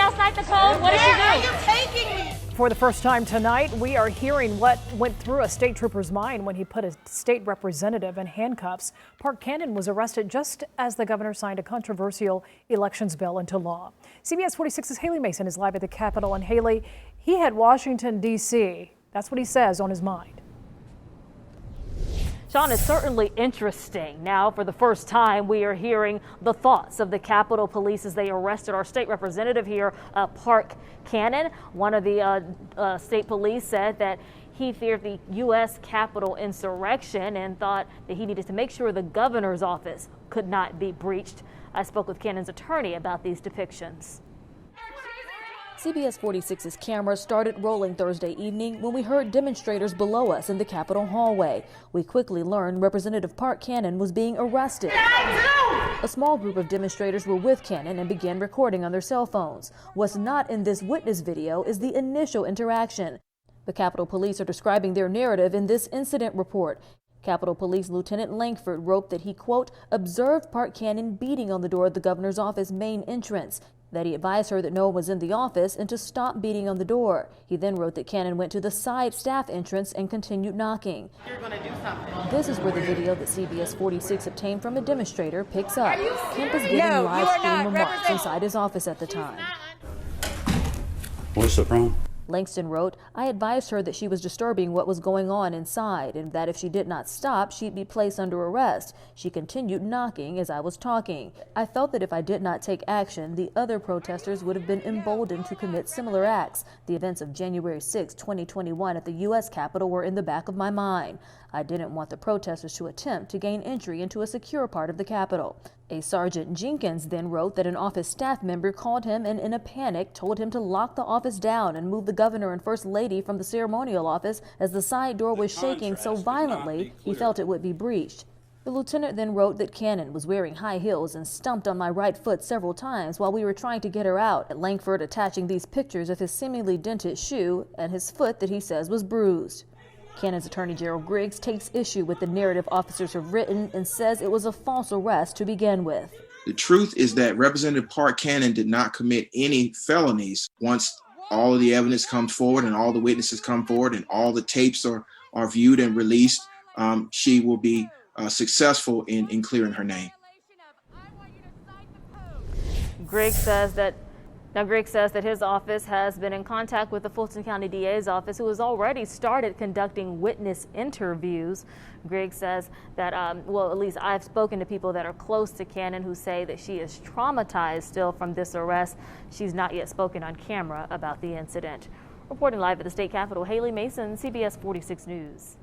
outside the code? What did you do? Where are you taking me? For the first time tonight, we are hearing what went through a state trooper's mind when he put a state representative in handcuffs. Park Cannon was arrested just as the governor signed a controversial elections bill into law. CBS 46's Haley Mason is live at the Capitol. And Haley, he had Washington, D.C. That's what he says on his mind. Sean, it's certainly interesting. Now, for the first time, we are hearing the thoughts of the Capitol Police as they arrested our state representative here, Park Cannon. One of the state police said that he feared the U.S. Capitol insurrection and thought that he needed to make sure the governor's office could not be breached. I spoke with Cannon's attorney about these depictions. CBS 46's camera started rolling Thursday evening when we heard demonstrators below us in the Capitol hallway. We quickly learned Representative Park Cannon was being arrested. A small group of demonstrators were with Cannon and began recording on their cell phones. What's not in this witness video is the initial interaction. The Capitol Police are describing their narrative in this incident report. Capitol Police Lieutenant Langford wrote that he, quote, observed Park Cannon beating on the door of the governor's office main entrance, that he advised her that no one was in the office and to stop beating on the door. He then wrote that Cannon went to the side staff entrance and continued knocking. You're going to do something. This is where the video that CBS 46 obtained from a demonstrator picks up. Kemp is giving No, live you are stream not. remarks inside his office at the time. What's the problem? Langston wrote, I advised her that she was disturbing what was going on inside and that if she did not stop, she'd be placed under arrest. She continued knocking as I was talking. I felt that if I did not take action, the other protesters would have been emboldened to commit similar acts. The events of January 6, 2021 at the U.S. Capitol were in the back of my mind. I didn't want the protesters to attempt to gain entry into a secure part of the Capitol. A Sergeant Jenkins then wrote that an office staff member called him and in a panic told him to lock the office down and move the governor and first lady from the ceremonial office as the side door was shaking so violently he felt it would be breached. The lieutenant then wrote that Cannon was wearing high heels and stumped on my right foot several times while we were trying to get her out. Langford attaching these pictures of his seemingly dented shoe and his foot that he says was bruised. Cannon's attorney Gerald Griggs takes issue with the narrative officers have written and says it was a false arrest to begin with. The truth is that Representative Park Cannon did not commit any felonies. Once all of the evidence comes forward and all the witnesses come forward and all the tapes are viewed and released, she will be successful in clearing her name. Griggs says that his office has been in contact with the Fulton County DA's office, who has already started conducting witness interviews. Griggs says that, well, at least I've spoken to people that are close to Cannon who say that she is traumatized still from this arrest. She's not yet spoken on camera about the incident. Reporting live at the state capitol, Haley Mason, CBS 46 News.